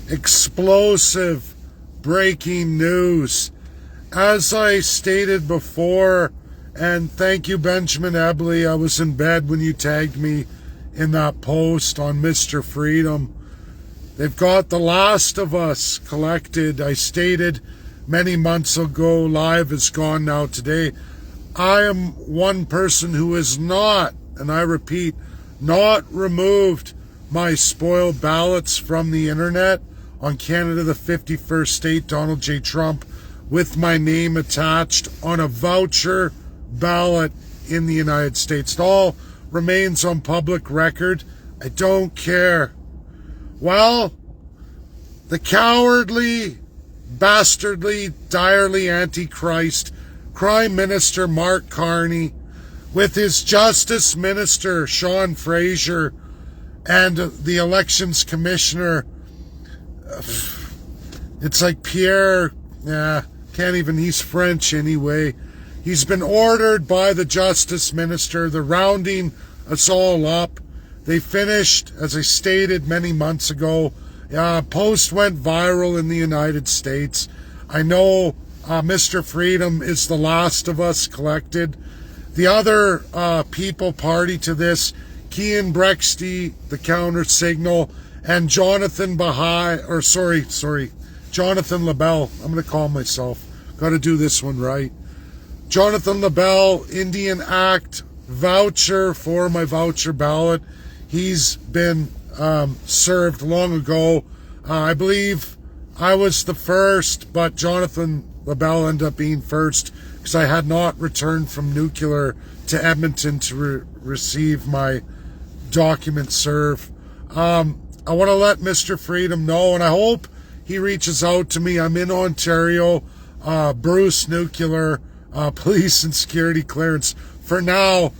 explosive breaking news. As I stated before, and thank you, Benjamin Ebley, I was in bed when you tagged me in that post on Mr. Freedom. They've got The Last of Us collected. I stated many months ago, live is gone now today. I am one person who has not, and I repeat, not removed my spoiled ballots from the internet on Canada the 51st state, Donald J. Trump, with my name attached on a voucher ballot in the United States. It all remains on public record. I don't care. Well, the cowardly, bastardly, direly antichrist Prime Minister Mark Carney, with his Justice Minister Sean Fraser and the Elections Commissioner, it's like Pierre, can't even, he's French anyway. He's been ordered by the Justice Minister. They're rounding us all up. They finished, as I stated many months ago, post went viral in the United States. I know Mr. Freedom is The Last of Us collected. The other people party to this, Keean Brexte, the counter signal, and Jonathon Jonathon Labelle. I'm going to call myself. Got to do this one right. Jonathon Labelle, Indian Act voucher for my voucher ballot. He's been served long ago. I believe I was the first, but Jonathon Labelle ended up being first because I had not returned from nuclear to Edmonton to receive my document serve. I want to let Mr. Freedom know, and I hope he reaches out to me. I'm in Ontario, Bruce Nuclear, police and security clearance. For now,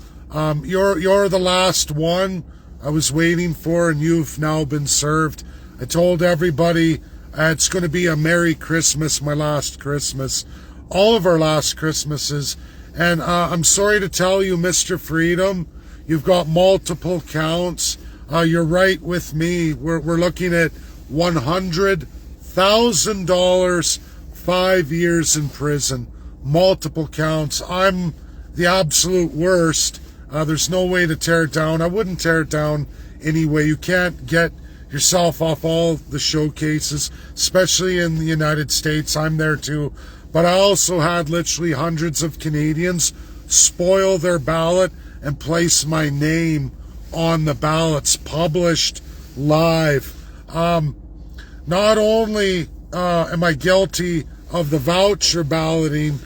you're the last one I was waiting for, and you've now been served. I told everybody it's going to be a Merry Christmas, my last Christmas, all of our last Christmases. And I'm sorry to tell you, Mr. Freedom, you've got multiple counts. You're right with me. We're looking at $100,000, 5 years in prison, multiple counts. I'm the absolute worst. There's no way to tear it down. I wouldn't tear it down anyway. You can't get yourself off all the showcases, especially in the United States. I'm there too. But I also had literally hundreds of Canadians spoil their ballot and place my name on the ballots, published live. Not only am I guilty of the voucher balloting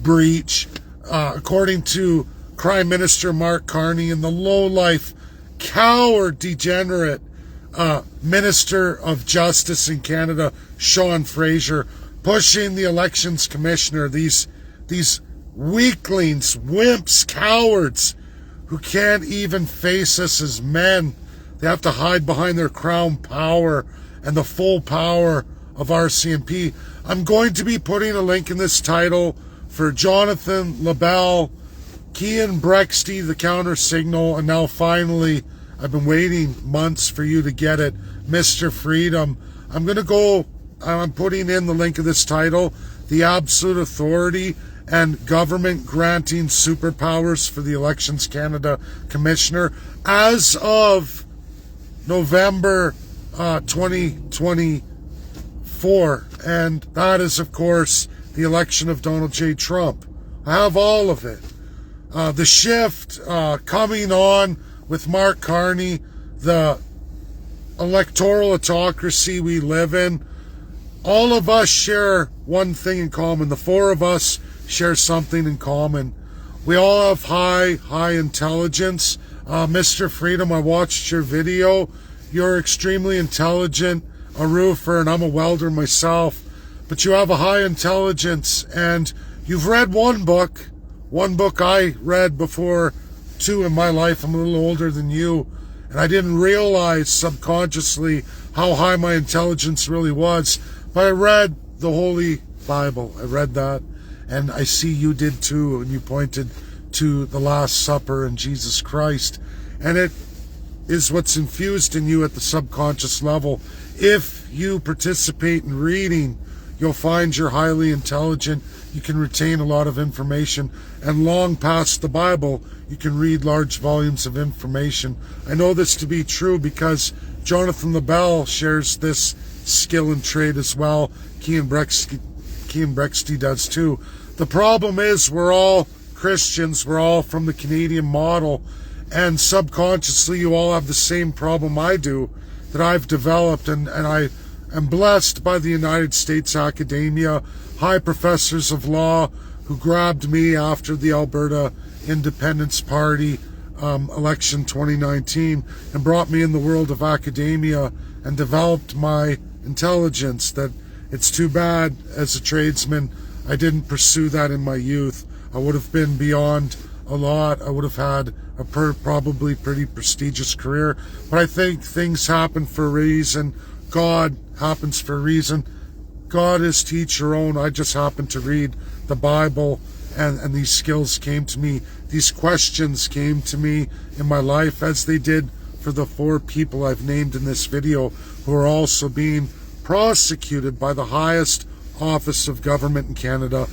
breach, according to Prime Minister Mark Carney and the low-life, coward, degenerate Minister of Justice in Canada, Sean Fraser, pushing the Elections Commissioner, these weaklings, wimps, cowards, who can't even face us as men. They have to hide behind their crown power and the full power of RCMP. I'm going to be putting a link in this title for Jonathon Labelle, Keean Brexte, the counter signal, and now finally, I've been waiting months for you to get it, Mr. Freedom. I'm putting in the link of this title, The Absolute Authority and Government Granting Superpowers for the Elections Canada Commissioner as of November 2024. And that is, of course, the election of Donald J. Trump. I have all of it. The shift coming on with Mark Carney, the electoral autocracy we live in. All of us share one thing in common. The four of us share something in common. We all have high intelligence. Mr. Freedom, I watched your video. You're extremely intelligent, a roofer, and I'm a welder myself. But you have a high intelligence, and you've read one book I read before, two in my life. I'm a little older than you, and I didn't realize subconsciously how high my intelligence really was. But I read the Holy Bible. I read that, and I see you did too, and you pointed to the Last Supper and Jesus Christ. And it is what's infused in you at the subconscious level. If you participate in reading, you'll find you're highly intelligent. You can retain a lot of information, and long past the Bible, you can read large volumes of information. I know this to be true because Jonathon Labelle shares this skill and trait as well. Keean Brexte does too. The problem is we're all Christians. We're all from the Canadian model, and subconsciously you all have the same problem I do that I've developed, and I am blessed by the United States academia, high professors of law who grabbed me after the Alberta Independence Party election 2019 and brought me in the world of academia and developed my intelligence. That it's too bad as a tradesman I didn't pursue that in my youth. I would have been beyond a lot. I would have had a probably pretty prestigious career. But I think things happen for a reason. God happens for a reason. God is to each your own. I just happened to read the Bible, and these skills came to me. These questions came to me in my life, as they did for the 4 people I've named in this video, who are also being prosecuted by the highest office of government in Canada.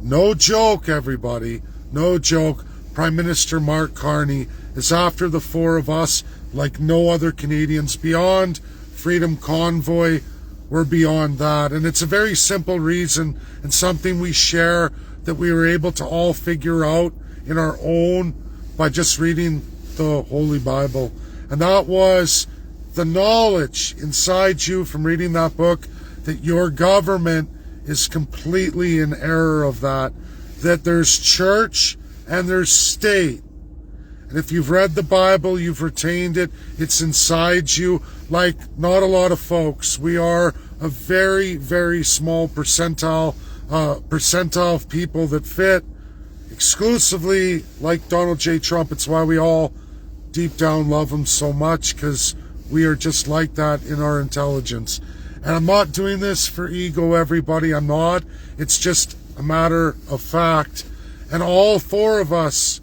No joke, everybody. No joke. Prime Minister Mark Carney is after the 4 of us like no other Canadians. Beyond Freedom Convoy, we're beyond that. And it's a very simple reason, and something we share, that we were able to all figure out in our own by just reading the Holy Bible. And that was the knowledge inside you from reading that book that your government is completely in error of that there's church and there's state. And if you've read the Bible, you've retained it, it's inside you. Like not a lot of folks, we are a very, very small percentile of people that fit exclusively like Donald J. Trump. It's why we all deep down love him so much, because we are just like that in our intelligence. And I'm not doing this for ego, everybody. I'm not. It's just a matter of fact. And all 4 of us,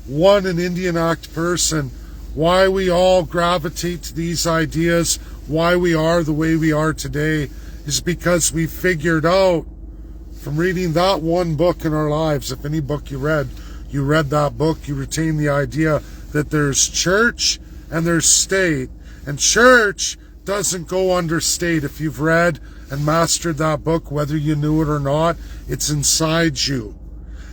one an Indian Act person, why we all gravitate to these ideas, why we are the way we are today, is because we figured out from reading that one book in our lives. If any book you read that book, you retain the idea that there's church and there's state. And church doesn't go under state. If you've read and mastered that book, whether you knew it or not, it's inside you.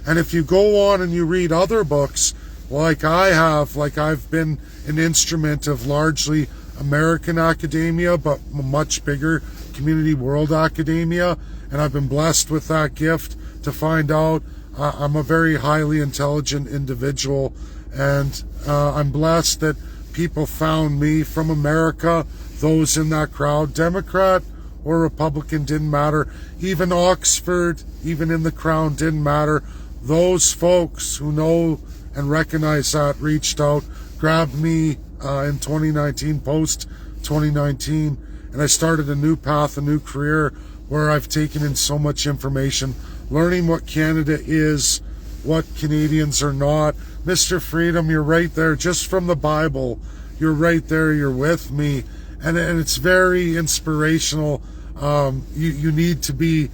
And if you go on and you read other books, like I have, like I've been an instrument of largely American academia, but much bigger community world academia, and I've been blessed with that gift to find out I'm a very highly intelligent individual, and I'm blessed that people found me from America. Those in that crowd, Democrat or Republican, didn't matter. Even Oxford, even in the Crown, didn't matter. Those folks who know and recognize that reached out, grabbed me in 2019, post 2019, and I started a new path, a new career, where I've taken in so much information, learning what Canada is, what Canadians are not. Mr. Freedom, you're right there, just from the Bible. You're right there, you're with me. And it's very inspirational. You need to be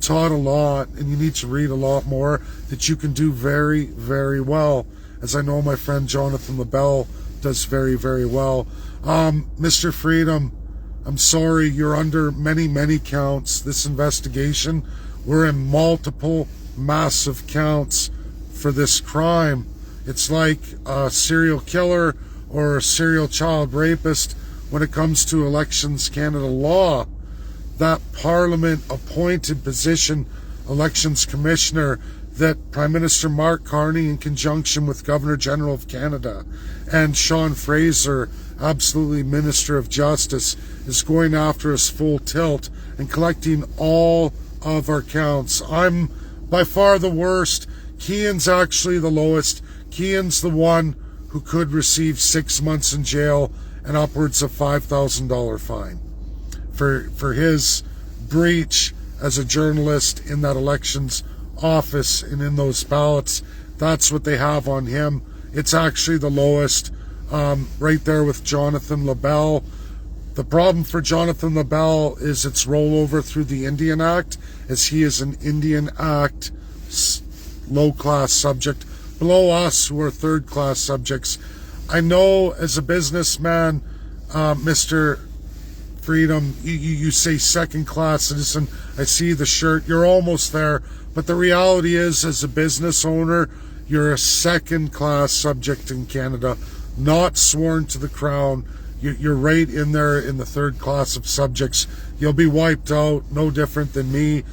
taught a lot, and you need to read a lot more, that you can do very, very well, as I know my friend Jonathon Labelle does very, very well. Mr. Freedom, I'm sorry, you're under many, many counts. This investigation, we're in multiple massive counts for this crime. It's like a serial killer or a serial child rapist when it comes to Elections Canada law. That Parliament appointed position, Elections Commissioner, that Prime Minister Mark Carney, in conjunction with Governor General of Canada and Sean Fraser, absolutely Minister of Justice, is going after us full tilt and collecting all of our counts. I'm by far the worst. Keean's actually the lowest. Keean's the one who could receive 6 months in jail and upwards of $5,000 fine for his breach as a journalist in that elections office and in those ballots. That's what they have on him. It's actually the lowest. right there with Jonathon Labelle. The problem for Jonathon Labelle is its rollover through the Indian Act, as he is an Indian Act low-class subject below us who are third-class subjects. I know as a businessman, Mr. Freedom, you say second-class citizen. I see the shirt. You're almost there. But the reality is, as a business owner, you're a second-class subject in Canada, not sworn to the crown. You're right in there in the third class of subjects. You'll be wiped out, no different than me.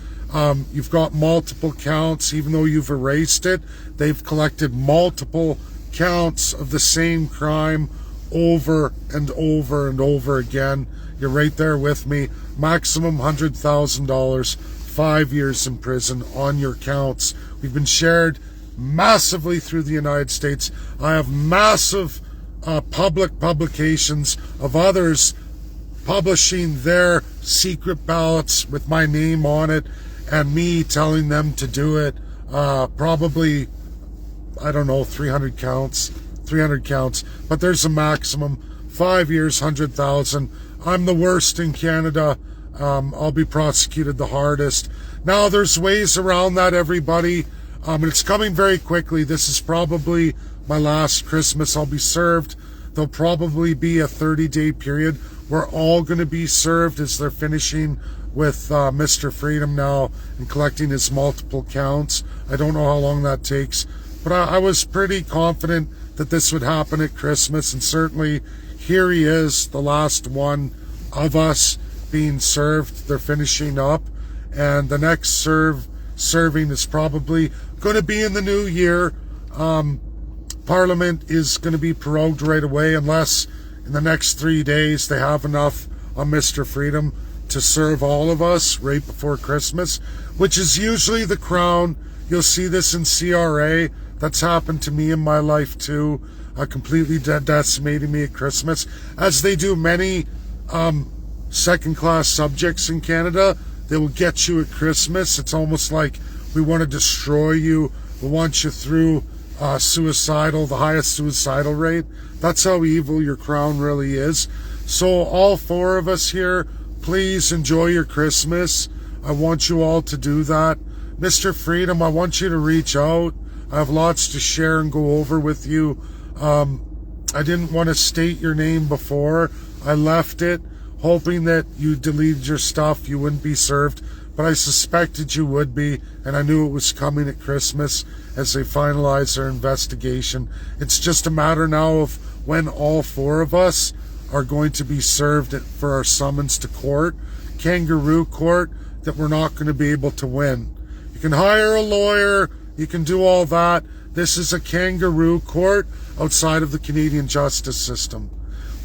You've got multiple counts, even though you've erased it. They've collected multiple counts of the same crime over and over and over again. You're right there with me. Maximum $100,000, 5 years in prison on your counts. We've been shared massively through the United States. I have massive public publications of others publishing their secret ballots with my name on it and me telling them to do it. Probably, I don't know, 300 counts, but there's a maximum, 5 years, 100,000. I'm the worst in Canada. I'll be prosecuted the hardest. Now, there's ways around that, everybody. And it's coming very quickly. This is probably my last Christmas I'll be served. There'll probably be a 30-day period. We're all going to be served as they're finishing with Mr. Freedom now and collecting his multiple counts. I don't know how long that takes, but I was pretty confident that this would happen at Christmas, and certainly here he is, the last one of us being served. They're finishing up, and the next serving is probably going to be in the new year. Parliament is going to be prorogued right away unless in the next 3 days they have enough on Mr. Freedom to serve all of us right before Christmas, which is usually the crown. You'll see this in CRA. That's happened to me in my life too, completely decimating me at Christmas, as they do many second-class subjects in Canada. They will get you at Christmas. It's almost like we want to destroy you. We want you through the highest suicidal rate. That's how evil your crown really is. So all four of us here, please enjoy your Christmas. I want you all to do that. Mr. Freedom, I want you to reach out. I have lots to share and go over with you. I didn't want to state your name before. I left it hoping that you deleted your stuff, you wouldn't be served, but I suspected you would be, and I knew it was coming at Christmas as they finalize their investigation. It's just a matter now of when all four of us are going to be served for our summons to court, kangaroo court, that we're not going to be able to win. You can hire a lawyer, you can do all that. This is a kangaroo court outside of the Canadian justice system.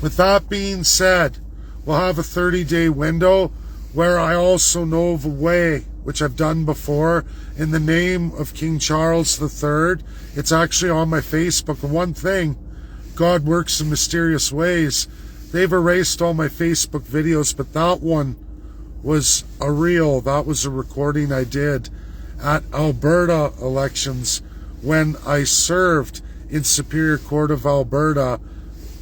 With that being said, we'll have a 30-day window where I also know of a way, which I've done before, in the name of King Charles III. It's actually on my Facebook. And one thing, God works in mysterious ways. They've erased all my Facebook videos, but that one was a reel. That was a recording I did at Alberta elections when I served in Superior Court of Alberta,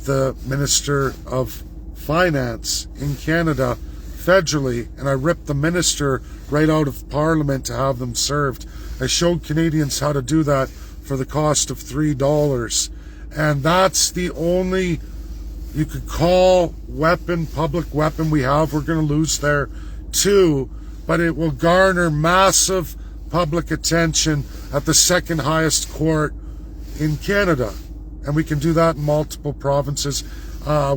the Minister of Finance in Canada, federally, and I ripped the minister right out of Parliament to have them served. I showed Canadians how to do that for the cost of $3. And that's the only, you could call public weapon we have. We're going to lose there too, but it will garner massive public attention at the second highest court in Canada. And we can do that in multiple provinces.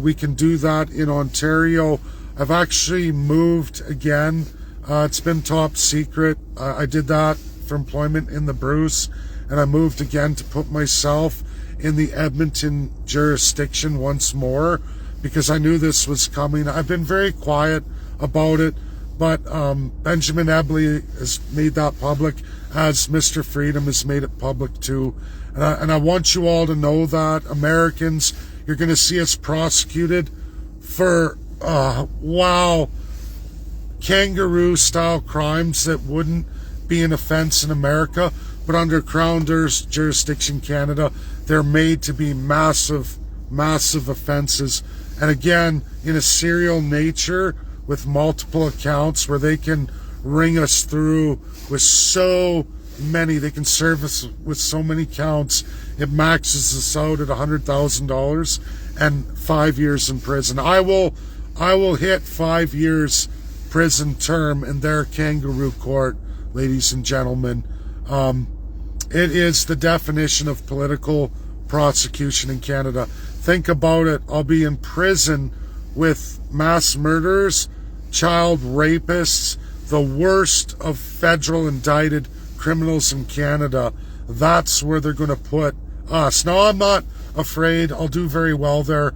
We can do that in Ontario. I've actually moved again. It's been top secret. I did that for employment in the Bruce, and I moved again to put myself in the Edmonton jurisdiction once more because I knew this was coming. I've been very quiet about it, but Benjamin Ebley has made that public, as Mr. Freedom has made it public too. And I want you all to know that, Americans, you're going to see us prosecuted for, kangaroo-style crimes that wouldn't be an offense in America, but under Crown jurisdiction Canada, they're made to be massive massive offenses. And again, in a serial nature with multiple accounts where they can ring us through with so many, they can serve us with so many counts, it maxes us out at $100,000 and 5 years in prison. I will hit 5 years prison term in their kangaroo court, ladies and gentlemen. It is the definition of political prosecution in Canada. Think about it. I'll be in prison with mass murderers, child rapists, the worst of federal indicted criminals in Canada. That's where they're going to put us. Now, I'm not afraid. I'll do very well there.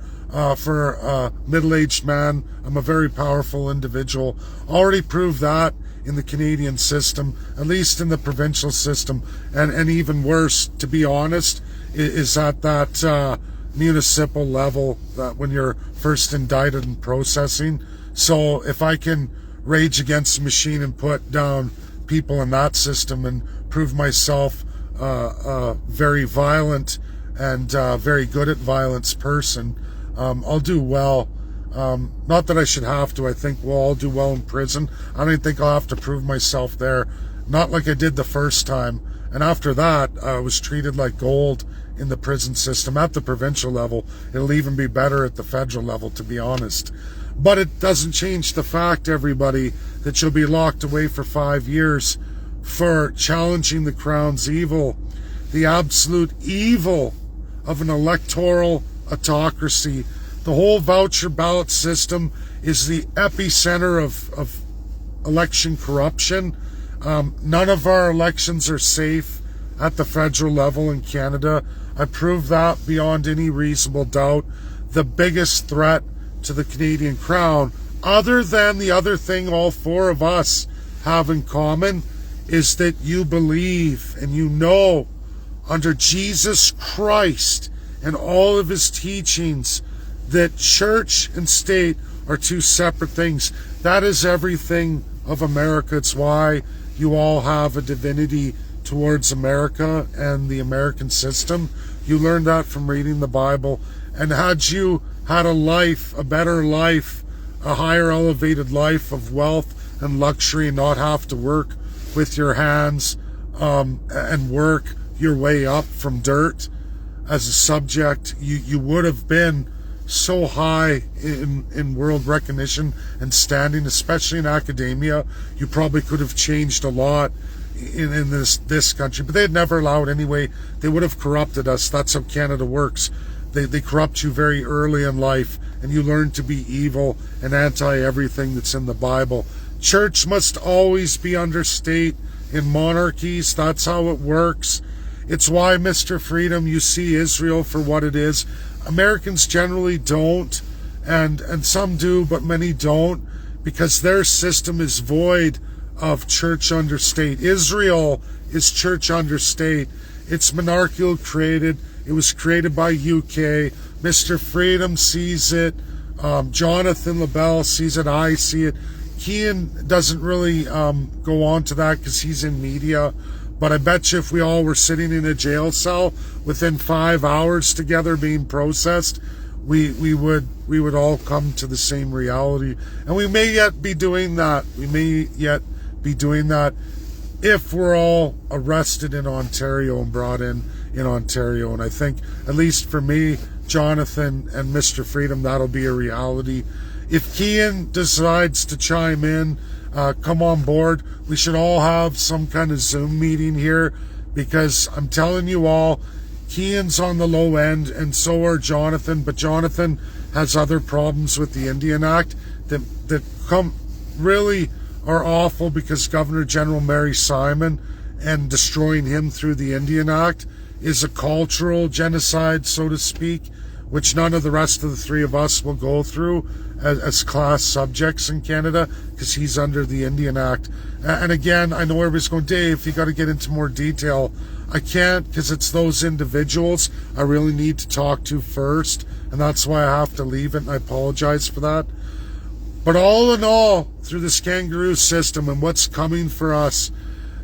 For a middle-aged man, I'm a very powerful individual. Already proved that in the Canadian system, at least in the provincial system, and even worse, to be honest, is at that municipal level, that when you're first indicted and processing. So if I can rage against the machine and put down people in that system and prove myself a very violent and very good at violence person, I'll do well. Not that I should have to. I think we'll all do well in prison. I don't think I'll have to prove myself there. Not like I did the first time. And after that, I was treated like gold in the prison system at the provincial level. It'll even be better at the federal level, to be honest. But it doesn't change the fact, everybody, that you'll be locked away for 5 years for challenging the Crown's evil, the absolute evil of an electoral autocracy. The whole voucher ballot system is the epicenter of election corruption. None of our elections are safe at the federal level in Canada. I proved that beyond any reasonable doubt. The biggest threat to the Canadian Crown, other than the other thing all four of us have in common, is that you believe and you know under Jesus Christ and all of his teachings that church and state are two separate things. That is everything of America. It's why you all have a divinity towards America and the American system. You learned that from reading the Bible. And had you had a life, a better life, a higher elevated life of wealth and luxury, and not have to work with your hands and work your way up from dirt as a subject, you would have been so high in world recognition and standing, especially in academia. You probably could have changed a lot in this country, but they'd never allow it anyway. They would have corrupted us. That's how Canada works. They corrupt you very early in life, and you learn to be evil and anti everything that's in the Bible. Church must always be under state in monarchies. That's how it works. It's why, Mr. Freedom, you see Israel for what it is. Americans generally don't, and some do, but many don't, because their system is void of church under state. Israel is church under state. It's monarchical created. It was created by UK. Mr. Freedom sees it. Jonathon Labelle sees it. I see it. Keean doesn't really go on to that because he's in media. But I bet you if we all were sitting in a jail cell within 5 hours together being processed, we would all come to the same reality. And we may yet be doing that. We may yet be doing that if we're all arrested in Ontario and brought in Ontario. And I think, at least for me, Jonathon and Mr. Freedom, that'll be a reality. If Keean decides to chime in, come on board. We should all have some kind of Zoom meeting here, because I'm telling you all, Keean's on the low end, and so are Jonathon. But Jonathon has other problems with the Indian Act that come really are awful, because Governor General Mary Simon and destroying him through the Indian Act is a cultural genocide, so to speak, which none of the rest of the three of us will go through as class subjects in Canada, because he's under the Indian Act. And again, I know everybody's going, Dave, you got to get into more detail. I can't, because it's those individuals I really need to talk to first, and that's why I have to leave it, and I apologize for that. But all in all, through this kangaroo system and what's coming for us,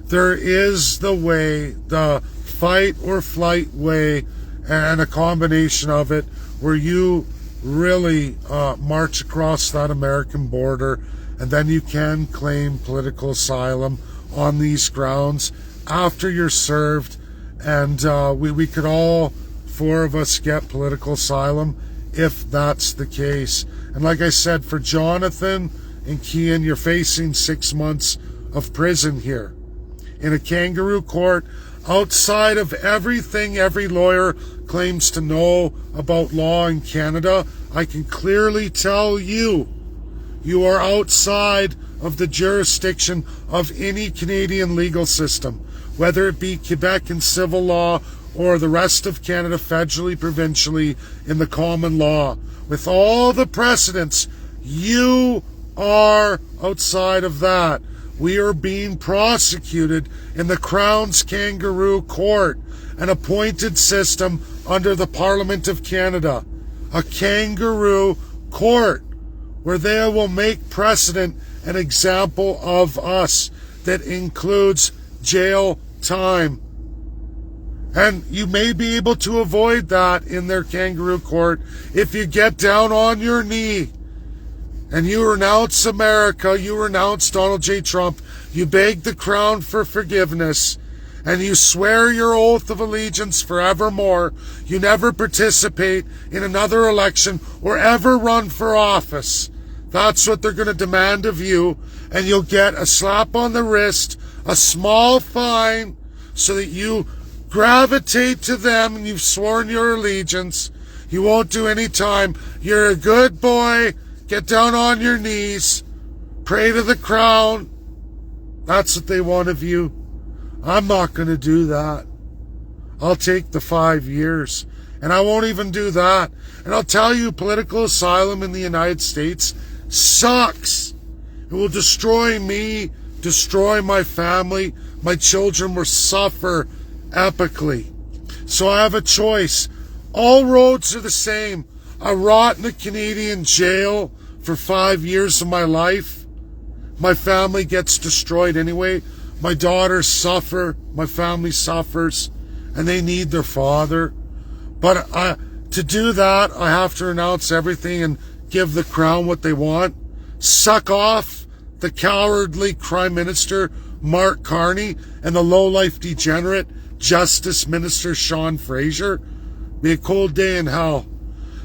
there is the way, the fight or flight way, and a combination of it, where you really march across that American border, and then you can claim political asylum on these grounds after you're served. And we could all, four of us, get political asylum if that's the case. And like I said, for Jonathon and Keean, you're facing 6 months of prison here in a kangaroo court, outside of everything every lawyer claims to know about law in Canada. I can clearly tell you, you are outside of the jurisdiction of any Canadian legal system, whether it be Quebec in civil law or the rest of Canada federally, provincially in the common law. With all the precedents, you are outside of that. We are being prosecuted in the Crown's Kangaroo Court, an appointed system under the Parliament of Canada. A kangaroo court where they will make precedent an example of us that includes jail time. And you may be able to avoid that in their kangaroo court if you get down on your knee and you renounce America, you renounce Donald J. Trump, you beg the Crown for forgiveness, and you swear your oath of allegiance forevermore. You never participate in another election or ever run for office. That's what they're going to demand of you, and you'll get a slap on the wrist, a small fine, so that you gravitate to them and you've sworn your allegiance. You won't do any time. You're a good boy. Get down on your knees. Pray to the Crown. That's what they want of you. I'm not going to do that. I'll take the 5 years. And I won't even do that. And I'll tell you, political asylum in the United States sucks. It will destroy me, destroy my family. My children will suffer epically. So I have a choice. All roads are the same. I rot in a Canadian jail for 5 years of my life. My family gets destroyed anyway. My daughters suffer. My family suffers. And they need their father. But to do that, I have to renounce everything and give the Crown what they want. Suck off the cowardly Prime Minister Mark Carney and the low-life degenerate Justice Minister Sean Fraser. Be a cold day in hell.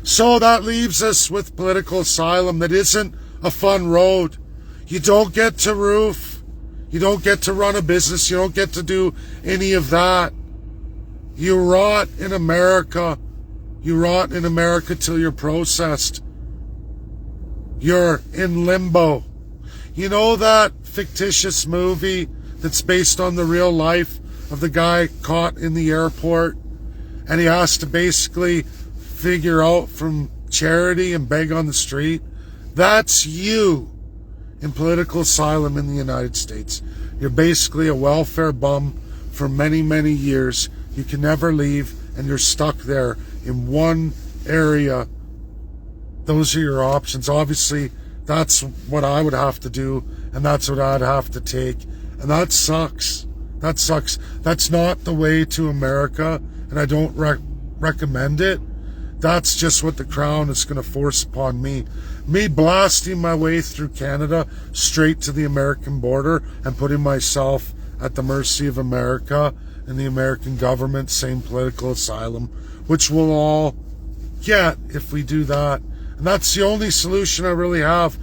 So that leaves us with political asylum that isn't a fun road. You don't get to roof. You don't get to run a business. You don't get to do any of that. You rot in America. You rot in America till you're processed. You're in limbo. You know that fictitious movie that's based on the real life of the guy caught in the airport, and he has to basically figure out from charity and beg on the street? That's you in political asylum in the United States. You're basically a welfare bum for many, many years. You can never leave, and you're stuck there in one area. Those are your options. Obviously, that's what I would have to do, and that's what I'd have to take. And that sucks. That sucks. That's not the way to America, and I don't recommend it. That's just what the Crown is going to force upon me. Me blasting my way through Canada straight to the American border and putting myself at the mercy of America and the American government, saying political asylum, which we'll all get if we do that. And that's the only solution I really have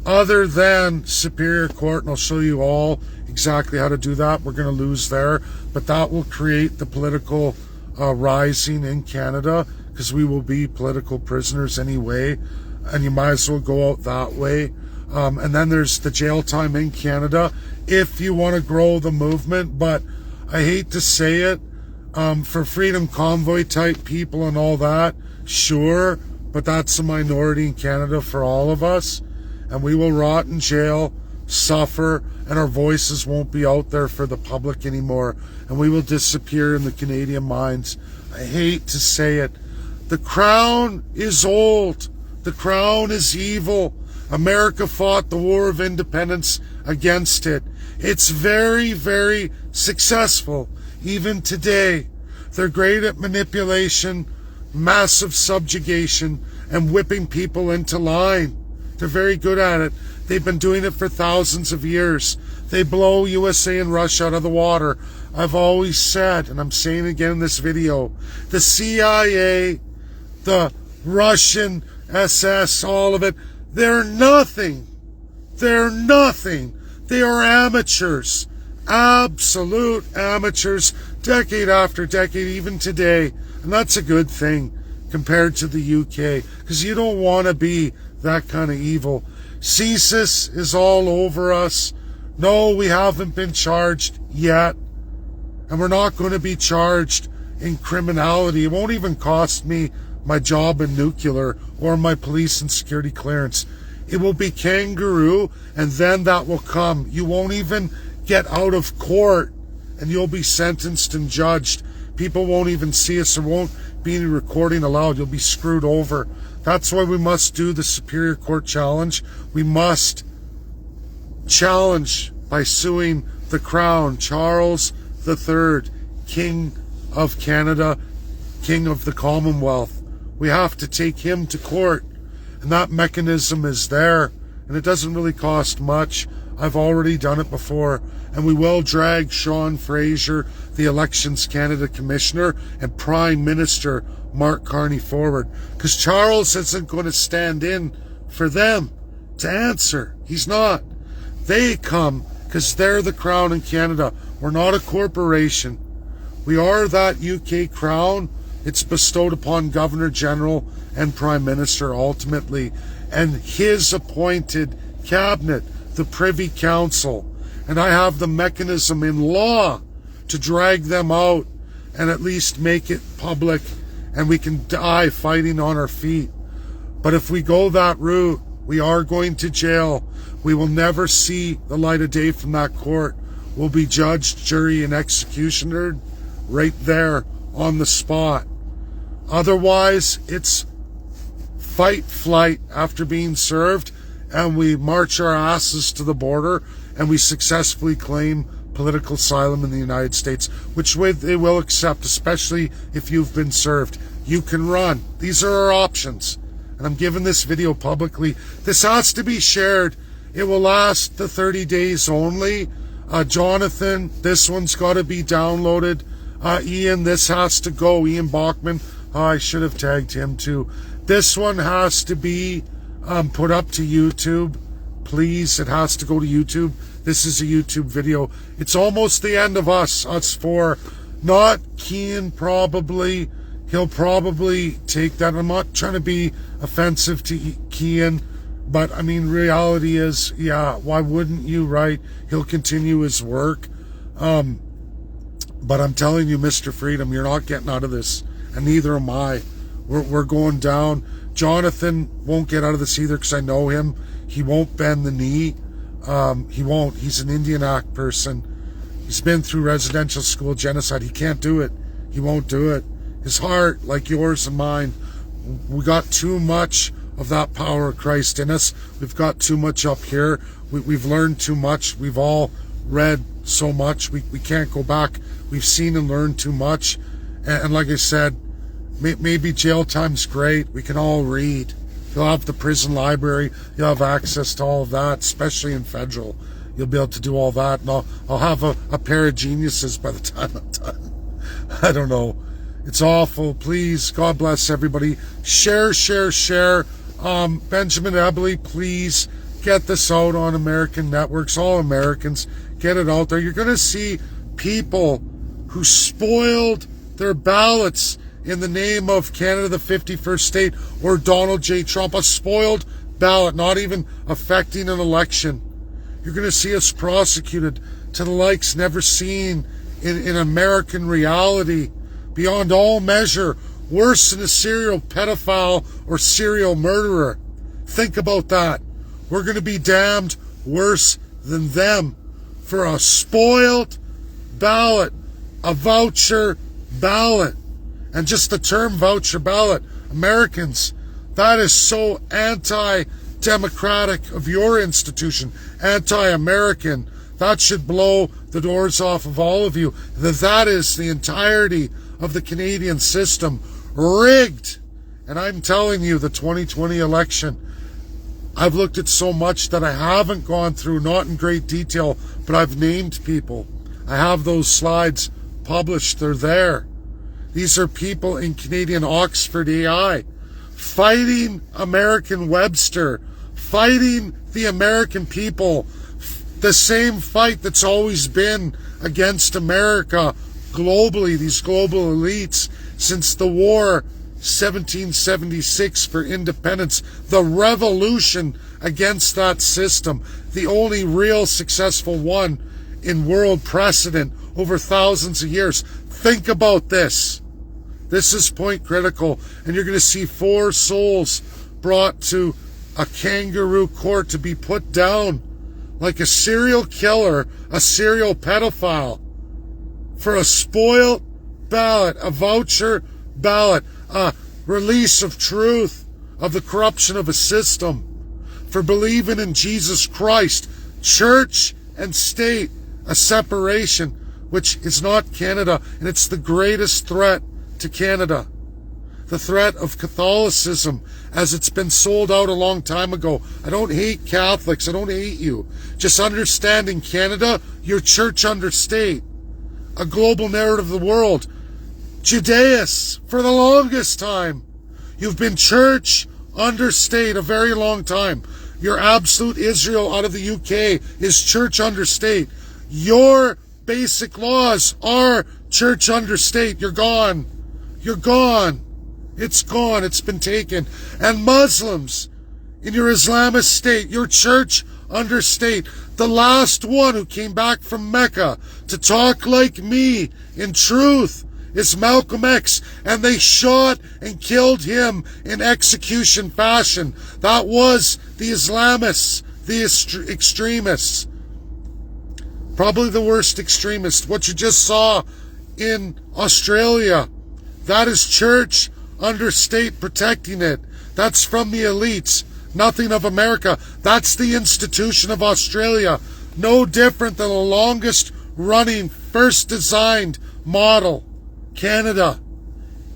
other than Superior Court, and I'll show you all exactly how to do that. We're going to lose there, but that will create the political rising in Canada, because we will be political prisoners anyway, and you might as well go out that way. And then there's the jail time in Canada if you want to grow the movement. But I hate to say it, for Freedom Convoy type people and all that, sure, but that's a minority in Canada for all of us, and we will rot in jail, suffer, and our voices won't be out there for the public anymore, and we will disappear in the Canadian minds. I hate to say it. The Crown is old. The Crown is evil. America fought the War of Independence against it. It's very, very successful, even today. They're great at manipulation. massive subjugation and whipping people into line. They're very good at it. They've been doing it for thousands of years. They blow USA and Russia out of the water. I've always said, and I'm saying it again in this video, the CIA, the Russian SS, all of it, they're nothing. They're nothing. They are amateurs. Absolute amateurs, decade after decade, even today. And that's a good thing compared to the UK, because you don't want to be that kind of evil. CSIS is all over us. No, we haven't been charged yet. And we're not going to be charged in criminality. It won't even cost me my job in nuclear or my police and security clearance. It will be kangaroo, and then that will come. You won't even get out of court, and you'll be sentenced and judged. People won't even see us. There won't be any recording allowed. You'll be screwed over. That's why we must do the Superior Court challenge. We must challenge by suing the Crown, Charles III, King of Canada, King of the Commonwealth. We have to take him to court, and that mechanism is there, and it doesn't really cost much. I've already done it before, and we will drag Sean Fraser, the Elections Canada Commissioner, and Prime Minister Mark Carney forward, because Charles isn't going to stand in for them to answer. He's not. They come because they're the Crown in Canada. We're not a corporation. We are that UK Crown. It's bestowed upon Governor General and Prime Minister ultimately, and his appointed cabinet, the Privy Council. And I have the mechanism in law to drag them out and at least make it public, and we can die fighting on our feet. But if we go that route, we are going to jail. We will never see the light of day from that court. We'll be judged, jury, and executioner right there on the spot. Otherwise, it's fight, flight after being served, and we march our asses to the border, and we successfully claim political asylum in the United States, which they will accept, especially if you've been served. You can run. These are our options. And I'm giving this video publicly. This has to be shared. It will last the 30 days only. Jonathon, this one's got to be downloaded. Ian, this has to go. Ian Bjorkman, I should have tagged him too. This one has to be put up to YouTube. Please, it has to go to YouTube. This is a YouTube video. It's almost the end of us four. Not Keean, probably. He'll probably take that. I'm not trying to be offensive to Keean, but I mean, reality is, yeah, why wouldn't you, right? He'll continue his work. But I'm telling you, Mr. Freedom, you're not getting out of this, and neither am I. We're going down. Jonathon won't get out of this either, because I know him. He won't bend the knee. He won't. He's an Indian Act person. He's been through residential school genocide. He can't do it. He won't do it. His heart, like yours and mine, we got too much of that power of Christ in us. We've got too much up here. We've learned too much. We've all read so much. We can't go back. We've seen and learned too much. And like I said, maybe jail time's great. We can all read. You'll have the prison library. You'll have access to all of that, especially in federal. You'll be able to do all that. And I'll have a pair of geniuses by the time I'm done. I don't know. It's awful. Please, God bless everybody. Share, share, share. Benjamin Ebele, please get this out on American networks. All Americans, get it out there. You're going to see people who spoiled their ballots in the name of Canada, the 51st state, or Donald J. Trump. A spoiled ballot, not even affecting an election. You're going to see us prosecuted to the likes never seen in American reality. Beyond all measure, worse than a serial pedophile or serial murderer. Think about that. We're going to be damned worse than them for a spoiled ballot, a voucher ballot. And just the term voucher ballot, Americans, that is so anti-democratic of your institution, anti-American. That should blow the doors off of all of you. That is the entirety of the Canadian system. rigged. And I'm telling you, the 2020 election, I've looked at so much that I haven't gone through, not in great detail, but I've named people. I have those slides published. They're there. These are people in Canadian Oxford AI fighting American Webster, fighting the American people, the same fight that's always been against America globally, these global elites, since the war 1776 for independence, the revolution against that system, the only real successful one in world precedent over thousands of years. Think about this. This is point critical, and you're going to see 4 souls brought to a kangaroo court to be put down like a serial killer, a serial pedophile, for a spoiled ballot, a voucher ballot, a release of truth of the corruption of a system, for believing in Jesus Christ, church and state, a separation which is not Canada, and it's the greatest threat to Canada. The threat of Catholicism as it's been sold out a long time ago. I don't hate Catholics, I don't hate you. Just understanding Canada, your church under state, a global narrative of the world. Judaists, for the longest time, you've been church under state a very long time. Your absolute Israel out of the UK is church under state. Your basic laws are church under state. You're gone. You're gone. It's gone. It's been taken. And Muslims in your Islamist state, your church under state, the last one who came back from Mecca to talk like me in truth is Malcolm X, and they shot and killed him in execution fashion. That was the Islamists, the extremists. Probably the worst extremist. What you just saw in Australia, that is church under state protecting it. That's from the elites. Nothing of America. That's the institution of Australia. No different than the longest running, first designed model. Canada.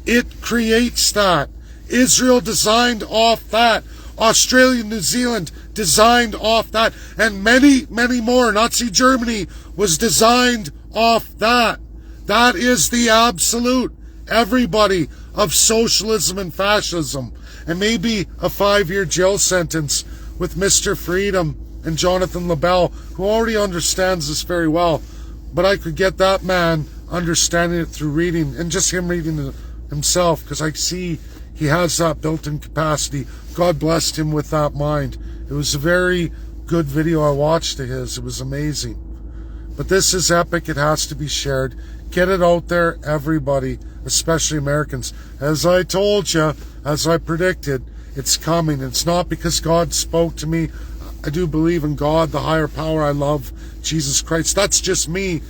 It creates that. Israel designed off that. Australia, New Zealand designed off that. And many, many more. Nazi Germany was designed off that. That is the absolute everybody of socialism and fascism. And maybe a 5-year jail sentence with Mr. Freedom and Jonathon Labelle, who already understands this very well. But I could get that man understanding it through reading, and just him reading it himself, because I see he has that built-in capacity. God blessed him with that mind. It was a very good video I watched of his. It was amazing. But this is epic. It has to be shared. Get it out there, everybody, especially Americans. As I told you, as I predicted, it's coming. It's not because God spoke to me. I do believe in God, the higher power. I love Jesus Christ. That's just me.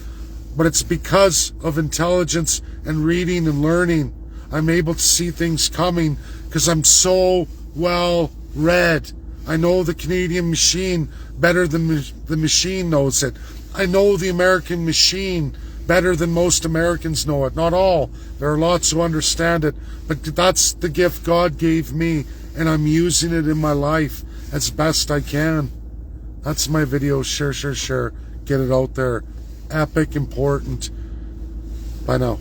But it's because of intelligence and reading and learning. I'm able to see things coming because I'm so well read. I know the Canadian machine better than the machine knows it. I know the American machine better than most Americans know it. Not all. There are lots who understand it. But that's the gift God gave me, and I'm using it in my life as best I can. That's my video. Share. Get it out there. Epic, important. Bye now.